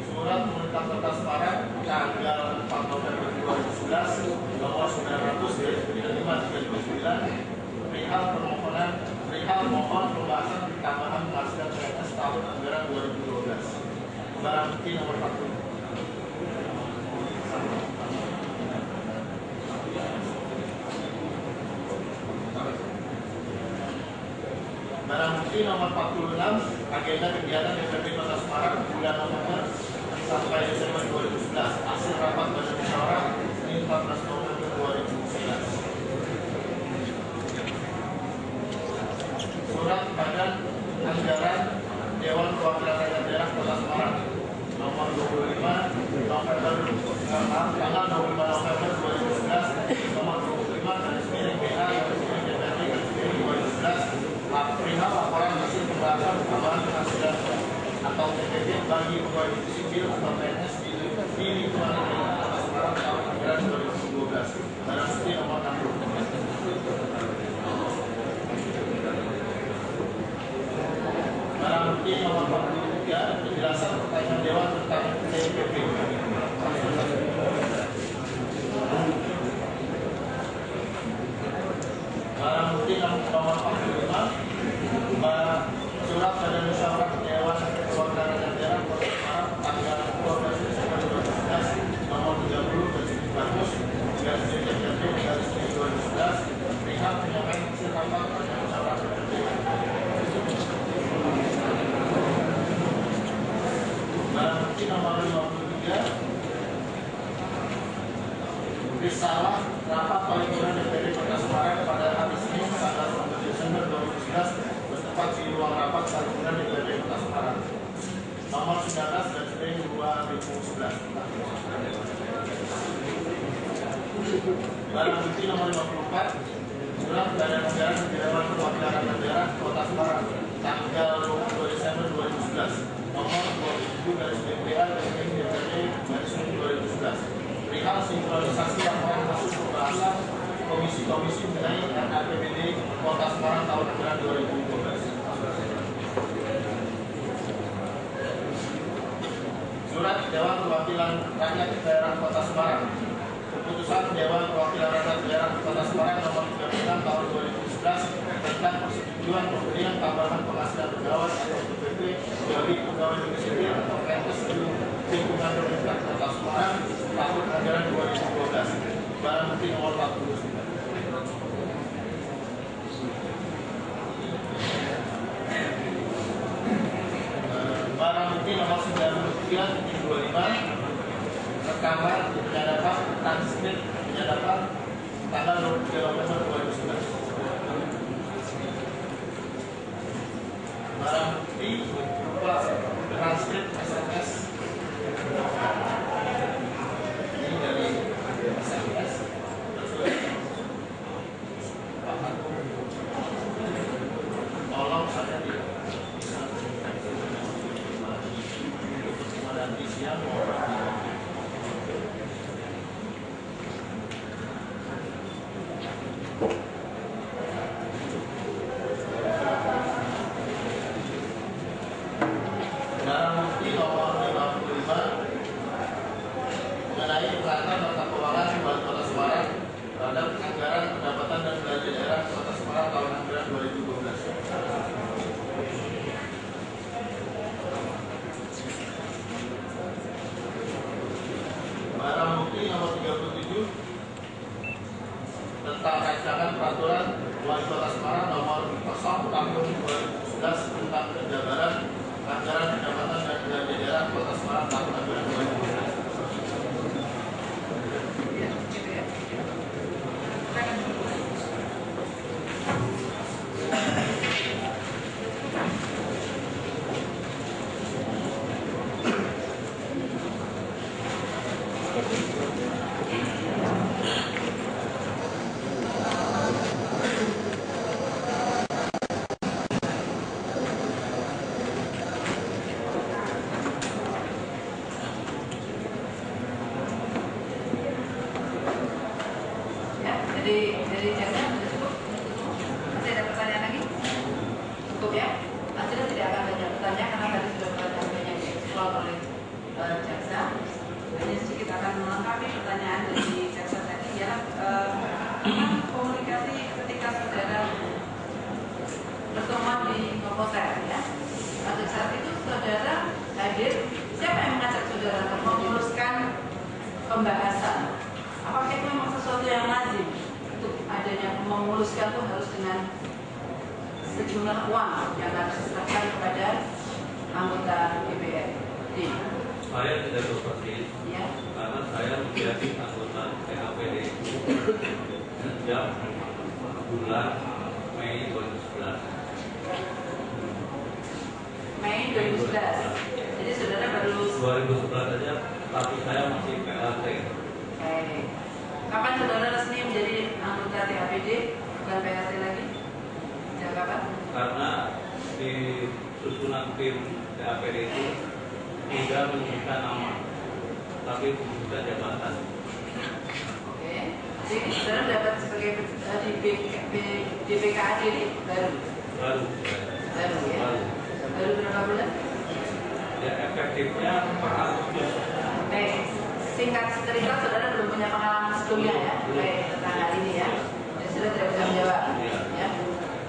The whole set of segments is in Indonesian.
Surat Pemerintah Kota Semarang tanggal 4 November 2011 nomor 900/5/2009 perihal mohon pembahasan tambahan penghasilan PNS tahun anggaran 2012. Barang bukti nomor 40. Barang bukti nomor 46, agenda kegiatan DPRD Kota Semarang bulan November sampai Desember 2011, hasil rapat badan musyawarah Senin 14 November 2011. Surat Badan Anggaran Dewan Perwakilan Rakyat Daerah Kota Semarang nomor 25 November tanggal 25 November 2011 nomor 25/BA/DPRD/2011 perihal laporan hasil pembahasan tambahan penghasilan atau TPP bagi pegawai negeri sipil atau PNS di lingkungan Kota Semarang tahun anggaran 2012. Barang bukti nomor 60. Barang bukti nomor 43, penjelasan pertanyaan Dewan tentang TPP. Barang bukti nomor 45, surat Badan Musyawarah Dewan Perwakilan Rakyat Daerah Kota Semarang tanggal 12 Desember 2011 nomor 30/2011 perihal penyampaian hasil rapat Badan Musyawarah DPRD. Barang bukti nomor 53, risalah rapat paripurna DPRD Kota Semarang pada hari Senin tanggal 1 Desember 2011 bertempat di ruang rapat paripurna DPRD Kota Semarang nomor 19/2011. Barang bukti nomor 54, surat Badan Anggaran Dewan Perwakilan Rakyat Daerah Kota Semarang tanggal 22 Desember 2011 nomor 27/BA/DPRD/2011 perihal sinkronisasi laporan hasil pembahasan komisi-komisi mengenai RAPBD Kota Semarang tahun anggaran 2012. Surat Dewan Perwakilan Rakyat Daerah Kota Semarang, keputusan Dewan Perwakilan Rakyat Daerah Kota Semarang nomor 36 tahun 2011 tentang persetujuan pemberian tambahan penghasilan pegawai atau TPP bagi pegawai negeri sipil atau PNS di lingkungan pemerintah Kota Semarang tahun anggaran 2012. Barang bukti nomor 49. Barang bukti nomor 93/25 rekaman penyadapan transkrip penyadapan tanggal 23 November 2011. Barang bukti berupa transkrip SMS. Ini dari SMS. Tolong saya tidak bisa nanti siang barang bukti nomor 55 mengenai peralatan tata keuangan Wali Kota Semarang terhadap anggaran pendapatan dan belanja daerah Kota Semarang tahun anggaran 2012. Barang bukti nomor 37 tentang rancangan peraturan Wali Kota Semarang nomor 0 tahun 2011 tentang penjabaran anggaran pendapatan dan belanja daerah Kota Semarang tahun anggaran 2012. Dari jaksa sudah cukup? Masih ada pertanyaan lagi? Cukup ya? Majelis tidak akan banyak bertanya karena tadi sudah banyak dieksplor oleh jaksa. Hanya sedikit akan melengkapi pertanyaan dari jaksa tadi ya. Komunikasi ketika saudara bertemuan di Novotel ya. Pada saat itu saudara hadir, siapa yang mengajak saudara untuk memuluskan pembahasan? Apakah itu memang sesuatu yang lazim? Adanya memuluskan itu harus dengan sejumlah uang yang harus diserahkan kepada anggota DPRD. Saya tidak tahu persis, ya. Karena saya menjadi anggota PAPD sejak bulan Mei 2011. Mei 2011. Jadi saudara baru 2011 saja, tapi saya masih PLT. Kapan saudara resmi menjadi anggota TAPD bukan PLT lagi? Sejak kapan? Karena di susunan tim TAPD itu tidak menyebutkan nama, tapi menyebutkan jabatan. Oke. Jadi saudara dapat sebagai di BKAD ini baru? Baru ya? Baru berapa bulan? Ya efektifnya per Agustus. Singkat cerita, saudara belum punya pengalaman sebelumnya ya, baik tentang hal ini ya. Jadi sudah tidak bisa menjawab. Ya.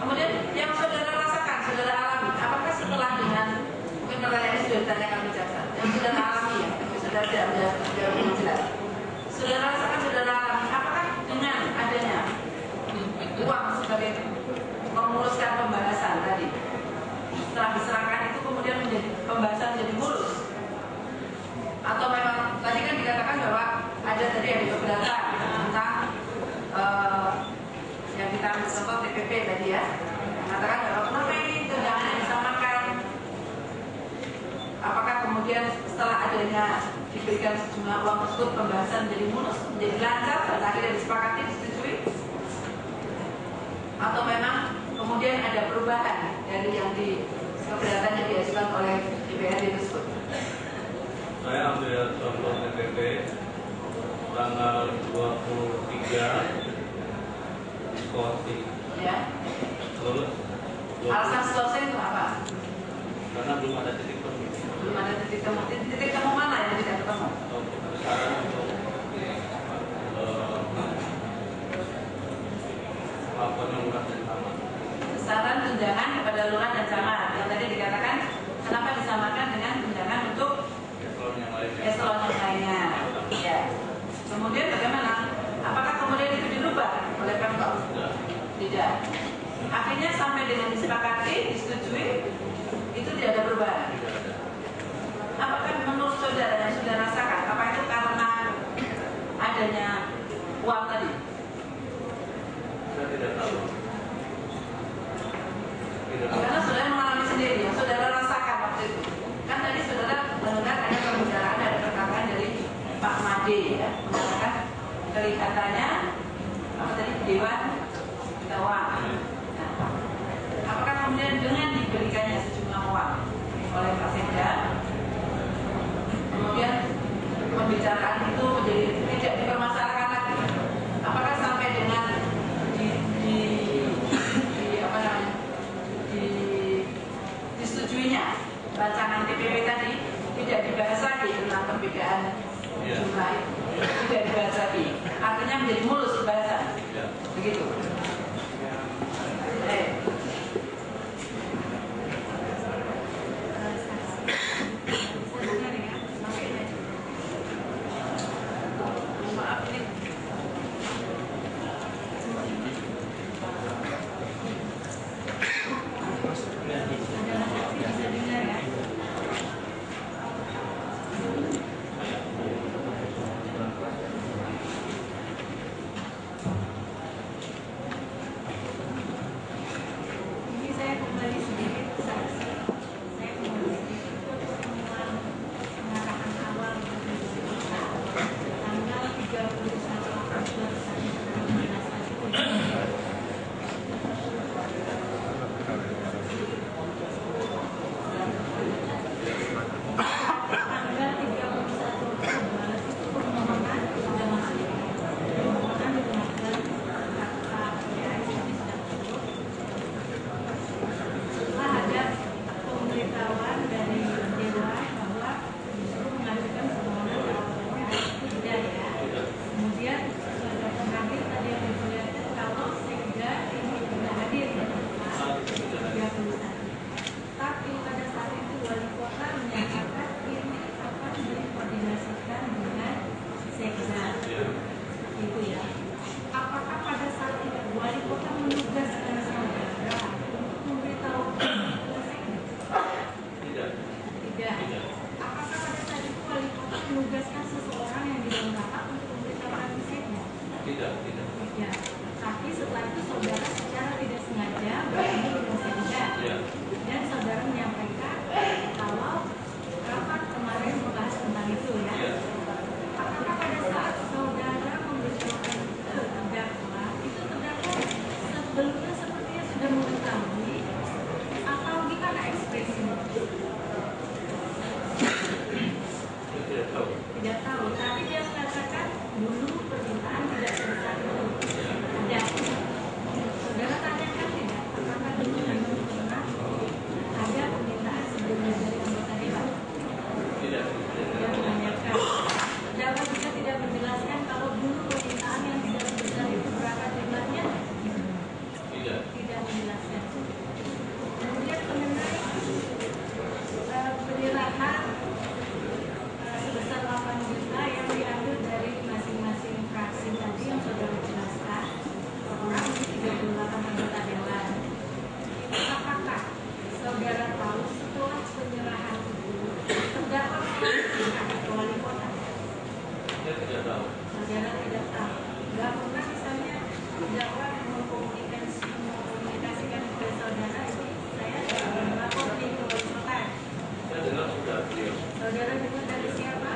Kemudian yang saudara rasakan, saudara alami, apakah setelah dengan mungkin pertanyaannya sudah ditanyakan ke jaksa, yang saudara alami ya, tapi saudara tidak menjawab dengan jelas. Saudara rasakan, saudara alami, apakah dengan adanya uang sebagai memuluskan pembahasan tadi, setelah diserahkan itu kemudian menjadi pembahasan menjadi mulus? Atau memang tadi kan dikatakan bahwa ada beberapa tentang yang kita ambil contoh TPP tadi ya, mengatakan bahwa kenapa ini tunjangan disamakan? Apakah kemudian setelah adanya diberikan sejumlah uang tersebut pembahasan menjadi mulus, menjadi lancar dan akhirnya disepakati, disetujui? Atau memang kemudian ada perubahan dari yang keberatan yang diajukan oleh DPRD tersebut? Saya ambil contoh TPP tanggal 23 diskorsi. Ya. Terus alasan selesai itu apa? Karena belum ada titik temu. Belum ada titik temu. Titik temu mana yang tidak ketemu? Saran untuk laporan lurah dan camat. Saran tunjangan kepada lurah dan camat yang tadi dikatakan kenapa disamakan dengan tunjangan untuk eselon yang lainnya. Ya. Kemudian bagaimana? Apakah kemudian itu dirubah oleh Pemkab? Tidak. Akhirnya sampai dengan disepakati, disetujui, itu tidak ada perubahan. Apakah menurut saudara yang sudah rasakan, apa itu karena adanya uang tadi? Saya tidak tahu. Karena saudara mengalami sendiri, yang saudara rasakan waktu itu. Kan tadi saudara mendengar ada pembicaraan, ada perkataan dari Pak Made ya, mengatakan kelihatannya apa tadi Dewan minta uang. Nah, apakah kemudian dengan diberikannya sejumlah uang oleh Pak Sekda, kemudian pembicaraan itu menjadi tidak dipermasalahkan lagi? Apakah sampai dengan disetujuinya rancangan TPP tadi tidak dibahas lagi tentang perbedaan jumlah itu, tidak dibahas lagi, artinya menjadi mulus pembahasan, begitu. sekda, Ya. gitu ya. Apakah pada saat itu wali kota menugaskan saudara untuk memberitahukan ke sekda? Tidak. Tidak. Tidak. Apakah pada saat itu wali kota menugaskan seseorang yang di dalam rapat untuk memberitahukan ke sekda? Tidak. Tidak. Ya. Tapi setelah itu saudara secara tidak sengaja bertemu dengan sekda. Ya. Dan saudara menyampaikan kalau rapat kemarin membahas tentang itu ya. Ya. Apakah pada saat saudara memberitahukan ke terdakwa, itu terdakwa sebelumnya sepertinya sudah mengetahui atau gimana ekspresinya? Saya tidak tahu. Tidak tahu, tapi dia mengatakan dulu permintaan tidak sebesar itu. Ada. Saudara tanyakan tidak? Apakah dulu memang pernah ada permintaan sebelumnya dari anggota dewan? Tidak. Dia menanyakan. Terdakwa juga tidak menjelaskan kalau dulu permintaan yang tidak sebesar itu berapa jumlahnya? Tidak. Tidak menjelaskan. Kemudian mengenai penyerahan sebesar 8 juta yang diambil dari masing-masing fraksi tadi yang saudara jelaskan, orang di 38 anggota dewan. Itu apakah saudara tahu setelah penyerahan itu terdakwa mengatakan ke wali kota? Saya tidak tahu. Saudara tidak tahu. Nggak pernah misalnya terdakwa mengkomunikasikan kepada saudara itu saya melapor di ke wali kota. Saya dengar sudah beliau. Saudara dengar dari siapa?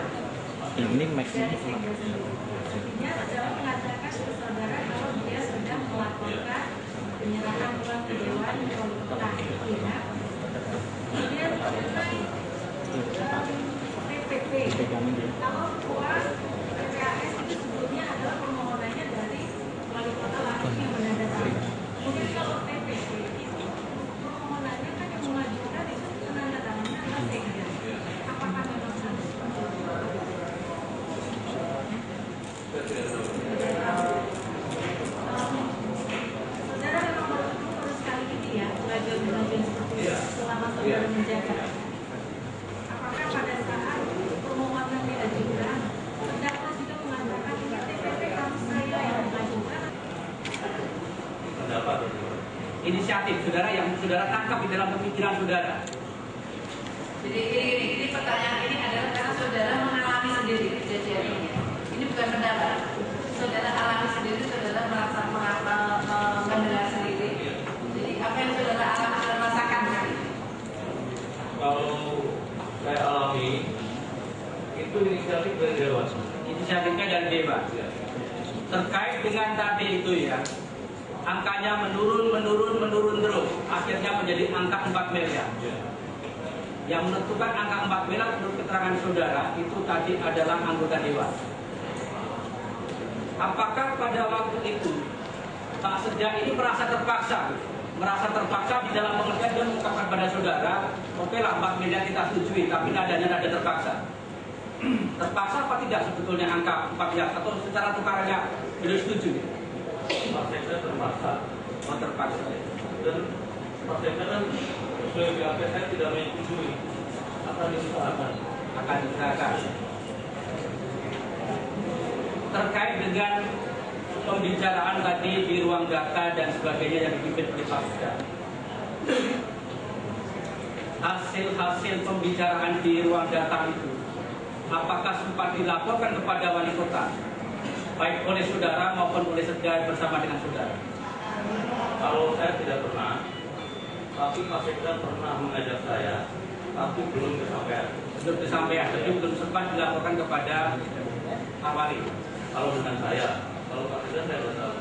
Ini max Dari sekda sendiri. Artinya saudara mengatakan ke saudara kalau dia sudah melaporkan penyerahan uang ke dewan di wali kota. Ya. Kemudian mengenai PPP. Kalau uang PPAS itu sebetulnya adalah permohonannya dari wali kota langsung yang menandatangani. Kemudian kalau PPP itu permohonannya kan yang mengajukan itu penandatangannya adalah sekda. Apakah memang sama? Saya tidak tahu. Saudara memang baru sekali ini ya pengajuan-pengajuan seperti itu Iya. selama Iya. saudara menjaga. Apakah pada saat permohonan diajukan, terdakwa juga mengatakan ini TPP harus saya yang mengajukan? Pendapat. Inisiatif saudara yang saudara tangkap di dalam pemikiran saudara. Jadi ini pertanyaan ini adalah karena saudara mengalami sendiri kejadian ini. Ini bukan pendapat. Saudara alami sendiri, saudara merasa mendengar sendiri. Jadi apa yang saudara alami, saudara rasakan sendiri. Kalau saya alami itu inisiatif dari dewan. Inisiatifnya dari dewan. Ya. Terkait dengan tadi itu ya, angkanya menurun terus. Akhirnya menjadi angka 4 miliar. Ya. Yang menentukan angka 4 miliar menurut keterangan saudara itu tadi adalah anggota dewan. Apakah pada waktu itu Pak Sekda ini merasa terpaksa di dalam pengertian dia mengungkapkan pada saudara, oke lah 4 miliar kita setujui, tapi nadanya nada terpaksa. Terpaksa apa tidak sebetulnya angka 4 miliar atau secara tukarannya beliau setuju? Pak Sekda terpaksa. Oh, terpaksa. Dan Pak Sekda kan sesuai BAP saya tidak menyetujui, akan diusahakan. Akan diusahakan. Terkait dengan pembicaraan tadi di ruang data dan sebagainya yang dipimpin oleh Pak Sekda. Hasil pembicaraan di ruang data itu, apakah sempat dilaporkan kepada wali kota, baik oleh saudara maupun oleh Sekda bersama dengan saudara? Kalau saya tidak pernah, tapi Pak Sekda pernah mengajak saya, tapi belum kesampaian. Belum kesampaian, jadi belum sempat dilaporkan kepada Pak Wali. Kalau dengan saya, kalau Pak Sekda saya tidak tahu.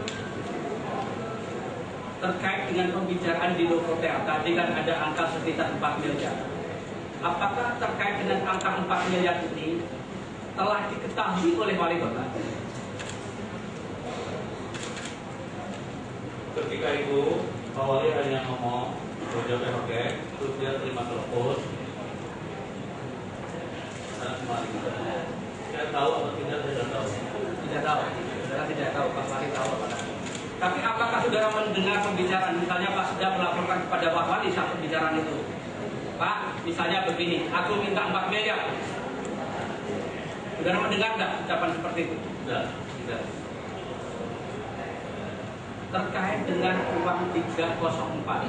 Terkait dengan pembicaraan di Novotel, tadi kan ada angka sekitar 4 miliar. Apakah terkait dengan angka 4 miliar ini telah diketahui oleh wali kota? Ketika itu, Pak Wali hanya ngomong, berjaga pakai, terus dia terima telepon. Saya kembali. Saya tahu atau tidak, saya tidak tahu. Tidak tahu, saudara tidak tahu, Pak Wali tahu apa tidak. Tapi apakah saudara mendengar pembicaraan, misalnya Pak Sekda melaporkan kepada Pak Wali saat pembicaraan itu? Pak, misalnya begini, aku minta 4 miliar. Saudara mendengar nggak ucapan seperti itu? Tidak. Terkait dengan uang 304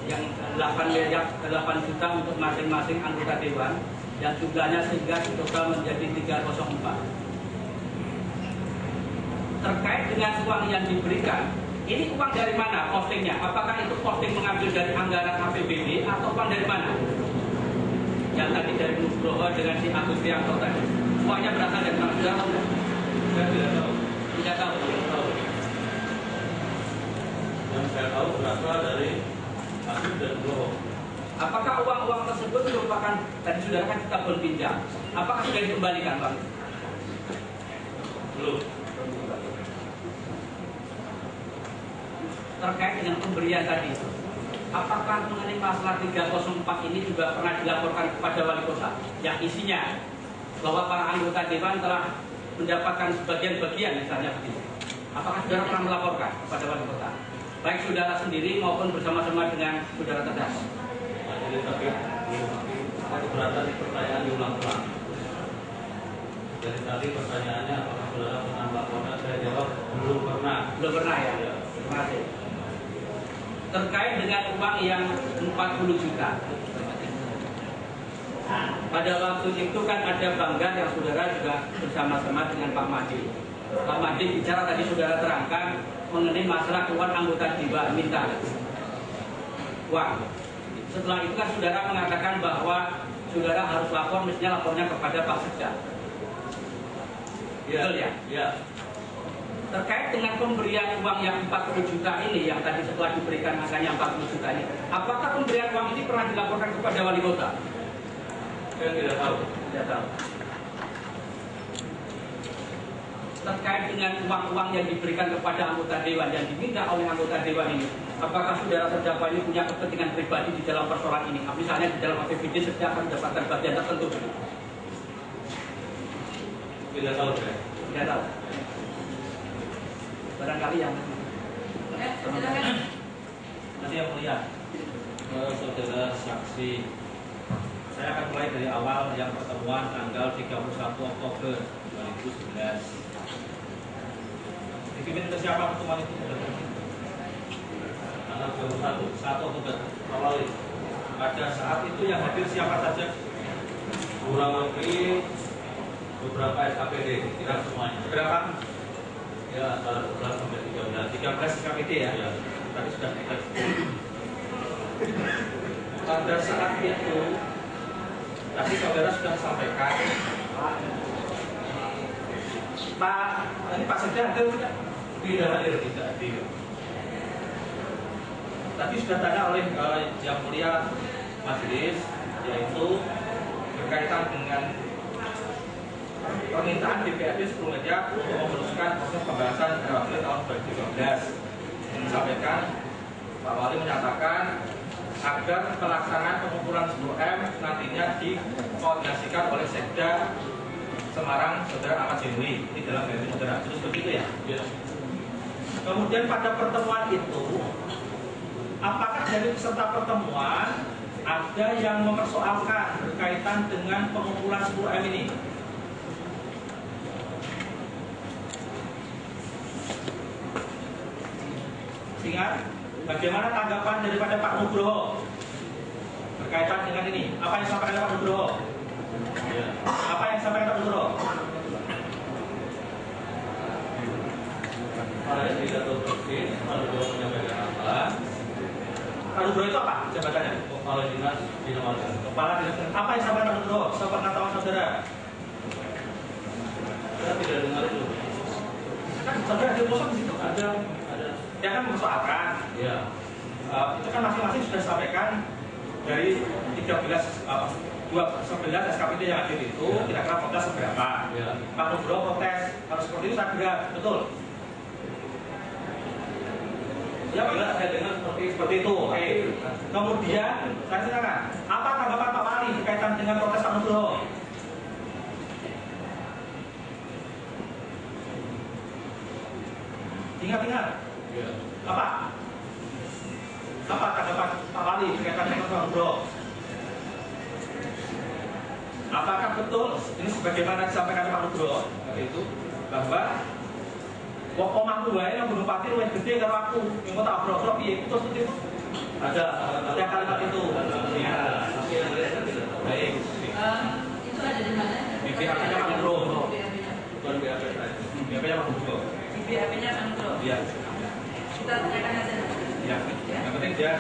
yang 8 juta untuk masing-masing anggota dewan yang jumlahnya sehingga total menjadi 304. Terkait dengan uang yang diberikan, ini uang dari mana postingnya? Apakah itu posting mengambil dari anggaran APBD atau uang dari mana? Yang tadi dari Nugroho dengan si Agus Prianto tadi, uangnya berasal dari mana? Sudah tahu? Saya tidak tahu. Tidak tahu. Yang saya tahu berasal dari Agus dan Nugroho. Apakah uang-uang tersebut merupakan, tadi saudara kan kita berpinjam, apakah sudah dikembalikan Bang? Belum. Terkait dengan pemberian tadi, apakah mengenai masalah 304 ini juga pernah dilaporkan kepada wali kota yang isinya bahwa para anggota dewan telah mendapatkan sebagian bagian misalnya begitu? Apakah saudara pernah melaporkan kepada wali kota? Baik saudara sendiri maupun bersama-sama dengan saudara Tedas. Majelis Hakim saya keberatan di pertanyaan diulang-ulang. Dari tadi pertanyaannya apakah saudara pernah melaporkan? Saya jawab belum pernah. Belum pernah ya? Terima kasih. Terkait dengan uang yang 40 juta. Pada waktu itu kan ada Banggar yang saudara juga bersama-sama dengan Pak Madi. Pak Madi bicara tadi saudara terangkan mengenai masalah keluar anggota dewan minta uang. Setelah itu kan saudara mengatakan bahwa saudara harus lapor, mestinya lapornya kepada Pak Sekda. Betul ya? Ya. Terkait dengan pemberian uang yang 40 juta ini, yang tadi setelah diberikan angkanya 40 juta ini, apakah pemberian uang ini pernah dilaporkan kepada wali kota? Saya tidak tahu. Tidak tahu. Terkait dengan uang-uang yang diberikan kepada anggota dewan, yang diminta oleh anggota dewan ini, apakah saudara terdakwa ini punya kepentingan pribadi di dalam persoalan ini? Misalnya di dalam APBD setiap akan mendapatkan bagian tertentu. Tidak tahu saya. Tidak tahu. Barangkali yang Silakan. Nanti yang mulia, saudara saksi, saya akan mulai dari awal yang pertemuan tanggal 31 Oktober 2011. Dipimpin oleh siapa pertemuan itu? Tanggal 21 Oktober. awal Pada saat itu yang hadir siapa saja? kurang lebih beberapa SKPD, tidak semuanya. Berapa? Ya, antara 12 sampai 13. 13 SKPD ya? Ya. Tadi sudah dites. Pada saat itu, tadi saudara sudah sampaikan, Pak Sekda hadir tidak? Tidak hadir, tidak hadir. Tadi sudah tanya oleh yang mulia majelis, yaitu berkaitan dengan permintaan DPRD 10 miliar untuk meneruskan proses pembahasan RAPBD tahun 2015. Disampaikan Pak Wali menyatakan agar pelaksanaan pengumpulan 10M nantinya dikoordinasikan oleh Sekda Semarang, Saudara Ahmad Jenui. Ini dalam garis saudara, terus begitu ya? Ya. Kemudian pada pertemuan itu, apakah dari peserta pertemuan ada yang mempersoalkan berkaitan dengan pengumpulan 10M ini? Ingat, bagaimana tanggapan daripada Pak Nugroho berkaitan dengan ini? Apa yang disampaikan Pak Nugroho? Ya. Apa yang disampaikan Pak Nugroho? Saya tidak tahu persis kalau dia menyampaikan apa. Pak Nugroho itu apa jabatannya? Kepala Dinas Bina Marga. Kepala Dinas. Apa yang disampaikan Pak Nugroho? Sepengetahuan saudara. Saya tidak dengar itu. Kan saudara di pusat di situ Ada. dia kan mempersoalkan. Ya. Itu kan masing-masing sudah sampaikan dari 11 SKPD yang hadir itu kira-kira protes seberapa. Ya. Pak Nugroho protes harus seperti itu, saya kira betul. Ya Pak, saya dengar seperti itu. Oke. Kemudian saya silakan, apa tanggapan Pak Wali berkaitan dengan protes Pak Nugroho? Ingat-ingat. Ya. Apa? Apa tanggapan Pak Wali berkaitan dengan Pak Nugroho? apakah betul ini sebagaimana disampaikan Pak Nugroho itu bahwa wong omahku wae yang bunuh pati luwih gede karo aku, yang mau tak brosok piye itu seperti itu. Ada kalimat itu. Baik. Itu ada di mana? Di BAP-nya Pak Nugroho. Bukan BAP saya. BAP-nya Pak Nugroho. Di BAP-nya Pak Nugroho. Iya. Kita tanyakan aja. Iya. Yang penting dia